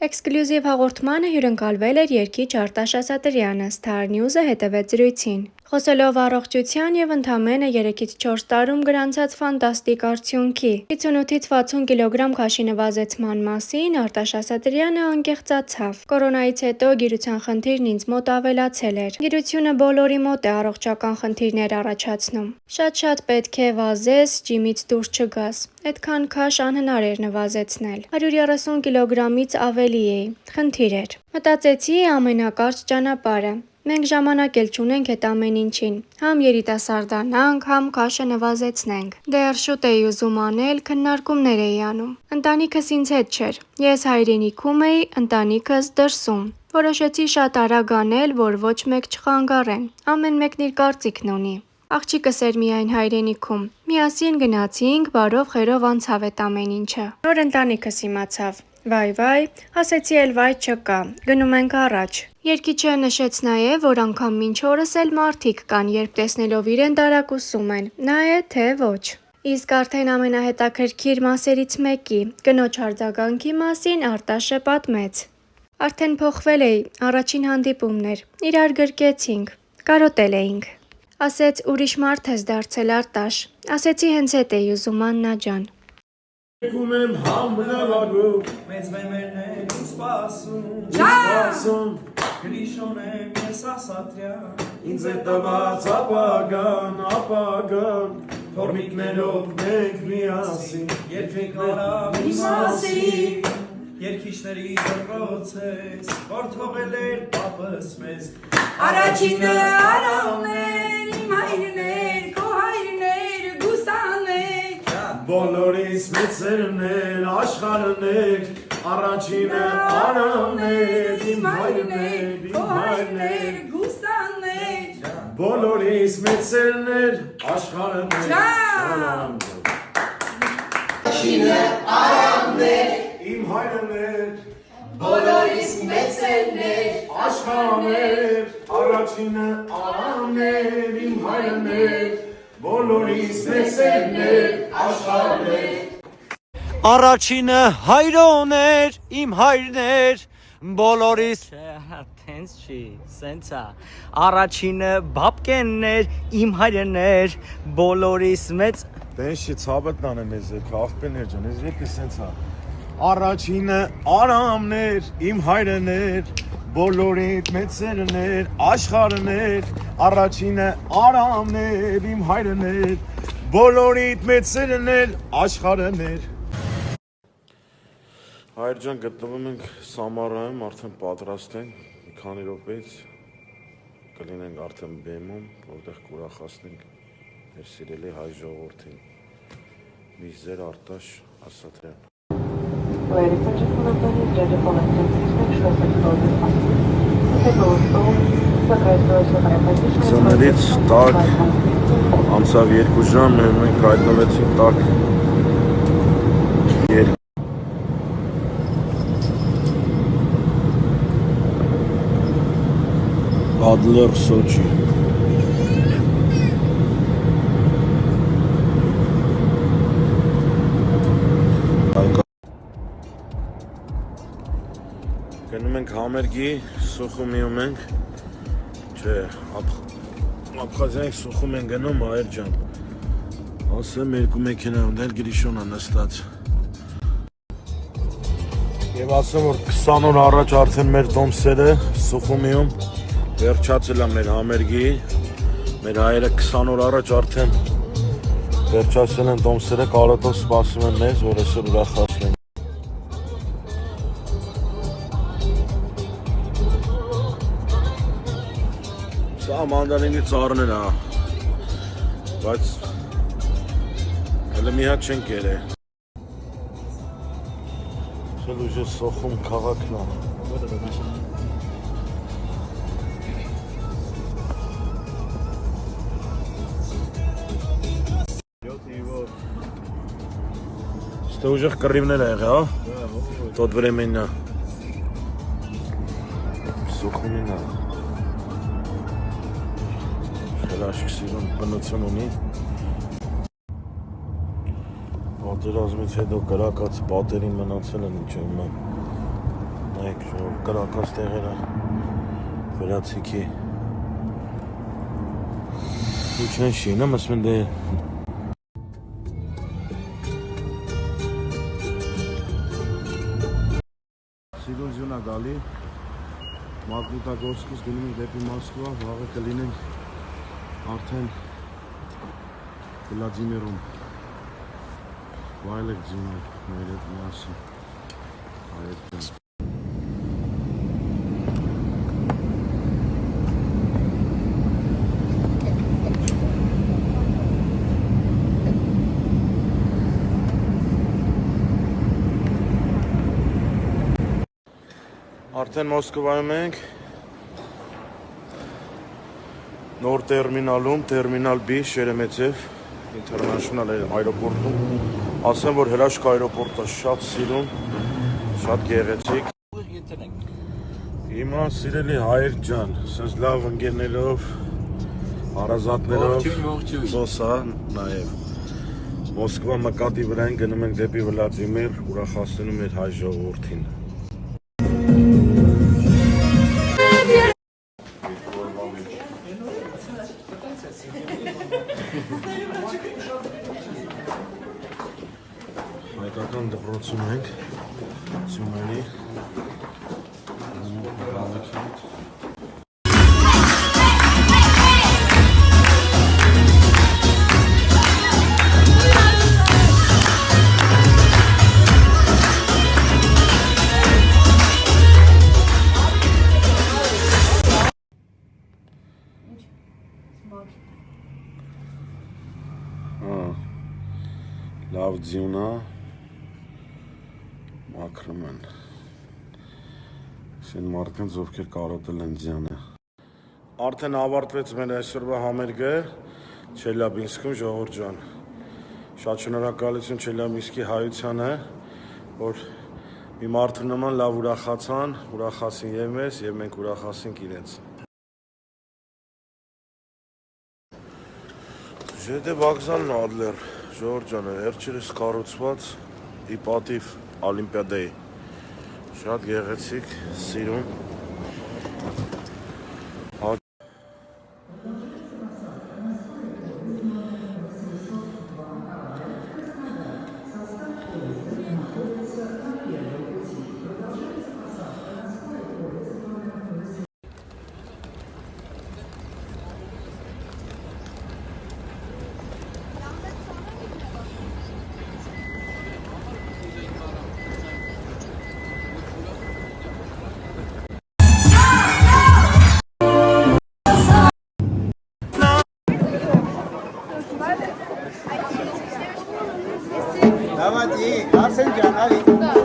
Էքսկլյուզիվ հաղորդմանը հյուրընկալվել էր երգիչ Արտաշ Ասատրյանը, Star News-ը հետևեց զրույցին։ Խոսելով առողջության եւ ընդամենը 3-ից 4 տարում գրանցած ֆանտաստիկ արդյունքի 58-ից 60 կիլոգրամ քաշի նվազեցման մասին Արտաշ Ասատրյանը անկեղծացավ։ Կորոնայից հետո գիրության խնդիրն ինձ մոտ ավելացել էր։ Գիրությունը բոլորի մոտ է առողջական խնդիրներ առաջացնում։ Շատ պետք է վազես, ջիմից դուրս չգաս։ Այդքան քաշ անհնար էր նվազեցնել։ 130 կիլոգրամից ավելի էի։ Խնդիր էր։ Մտածեցի ամենակարճ ճանապարհը։ Մենք ժամանակ էլ չունենք այդ ամեն ինչին։ Համ երիտասարդանանք, համ քաշը նվազեցնենք։ Դեռ շուտ էի ուզում անել, քննարկումներ էի անում։ Ընտանիքս ինձ հետ չէր։ Ես հայրենիքում էի, ընտանիքս դրսում։ Որոշեցի շատ արագ անել, որ ոչ մեկ չխանգարեն։ Ամեն մեկն իր կարծիքն ունի։ Աղջիկս էր միայն հայրենիքում։ Միասին գնացինք, բարով խերով անցավ այդ ամեն ինչը։ Նոր ընտանիքս իմացավ։ Վայ, ասեցի էլ վայ չկա, գնում ենք առաջ։ Երգիչը նշեց նաև, որ անգամ մինչ օրս էլ մարդիկ կան, երբ տեսնելով իրեն տարակուսում են, նա է թե ոչ։ Իսկ արդեն ամենահետաքրքիր մասերից մեկի՝ կնոջ արձագանքի մասին Արտաշը պատմեց։ Արդեն փոխվել էի, առաջին հանդիպումն էր, իրար գրկեցինք, կարոտել էինք։ Ասեց ուրիշ մարդ ես դարձել Արտաշ։ Ասեցի հենց էդ էի ուզում Աննա ջան։ Եկում եմ համբնավարում, մեծ մեմերներ ինձ սպասում, գրիշոն եմ ես Ասատրյան, ինձ է տված ապագան, թորմիկներով մենք միասին, երբեք նորավ իմ մասին, երկիշների դրոցես, որ թողել էր պապս մեզ, առաջինը արամներ, իմ հայրներ, քո հայրներ, գուստաններ, բոլորիս մեծերներ, աշխարհներ, առաջինը արամներ, իմ հայրներ, գուստաններ, բոլորիս մեծերներ, աշխարհներ, առաջինը արամներ, իմ հայրներ, բոլորիս մեծերներ, աշխարհներ, առաջինը արամներ, իմ հայրներ, բոլորիս մեծերներ, աշխարհներ։ Առաջինը հայրոներ, իմ հայրներ, բոլորիս տենց չի, սենց է։ Առաջինը բաբկեններ, իմ հայրներ, բոլորիս մեծ Տենց չի ցավդ նանեմ ես աղբերներ ջան, ես եկի սենց է։ Առաջինը արամներ, իմ հայրներ, բոլորիդ մեծերներ, աշխարհներ, առաջինը արամներ, իմ հայրներ, բոլորիդ մեծերներ, աշխարհներ։ Հայր ջան, գտնվում ենք Սամարայում, արդեն պատրաստ ենք, մի քանի րոպեից կլինենք արդեն բեմում, որտեղ կուրախացնենք մեր սիրելի հայ ժողովրդին։ Միշտ ձեր Արտաշ Ասատրյան։ Ladies and gentlemen, please make sure that the door is fastened. Take a look. Ծներից տակ անցավ 2 ժամ, մենք հայտնվեցինք տակ Adler Sochi Գնում ենք համերգի, Սուխումիում ենք, չէ, Աբխազիայից Սուխում ենք գնում, այր ջան, ասեմ 2 մեքենա ունել գրիշոն է նստած և ասեմ, որ 20 օր առաջ արդեն մեր տոմսերը Սուխումիում վերջացել է մեր համերգի, մեր հայերը 20 օր առաջ արդեն վերջացել են տոմսերը, կարոտով սպասում են մեզ, որ այսօր ուրախացնենք Սա մանդարինի ծառներ է, բայց հələ մի հատ չենք երել Սել ուժը Սոխում քաղաքն է Ստե ուժեղ կռիվներ է եղել, հա? Տոտ վրեմենն է Սոխումին է Հրաշք սիրուն բնություն ունի Պատերազմից հետո կրակած պատերին մնացել են ինչ հիմա մեկ կրակած տեղերը վերացիքի ու չեն շինը մսմեն դե Սիրոզյոնա գալի Մագնիտագորսկից գնում ենք դեպի Մոսկվա, վաղը կլինենք արդեն Վլադիմիրում վայել եք ձինել մեր հետ միասին հայերքեն Արդեն Մոսկվայում ենք նոր տերմինալում, տերմինալ B Շերեմեթև International այրոպորտում ասեմ, որ հրաշք այրոպորտը շատ սիրում, շատ գեղեցիկ Հիմա սիրելի հայեր ջան, սենց լավ ընկերներով, հարազատներով զոսա նաև Մոսկվա մկատի վրա են գնում ենք դեպի Վլադիմիր, ուրախացնում մեր հայ ժողովրդին Հայկական դպրոցում ենք, Ձյումենի լավ ձյունա մաքրում են Շեն մարդկանց ովքեր կարոտել են ձյանը Արդեն ավարտվեց մեր այսօրվա համերգը Չելյաբինսկում ժողովուրդ ջան Շատ շնորհակալություն Չելյաբինսկի հայությանը որ մի մարդու նման լավ ուրախացան ուրախացին եւ մեզ եւ մենք ուրախացինք իրենց ЖД վокзալն Ադլեր ժողովուրդ ջան վերջերս կառուցված ի պատիվ Օլիմպիադայի շատ գեղեցիկ սիրուն Давайте, Арсен Jan, hadi.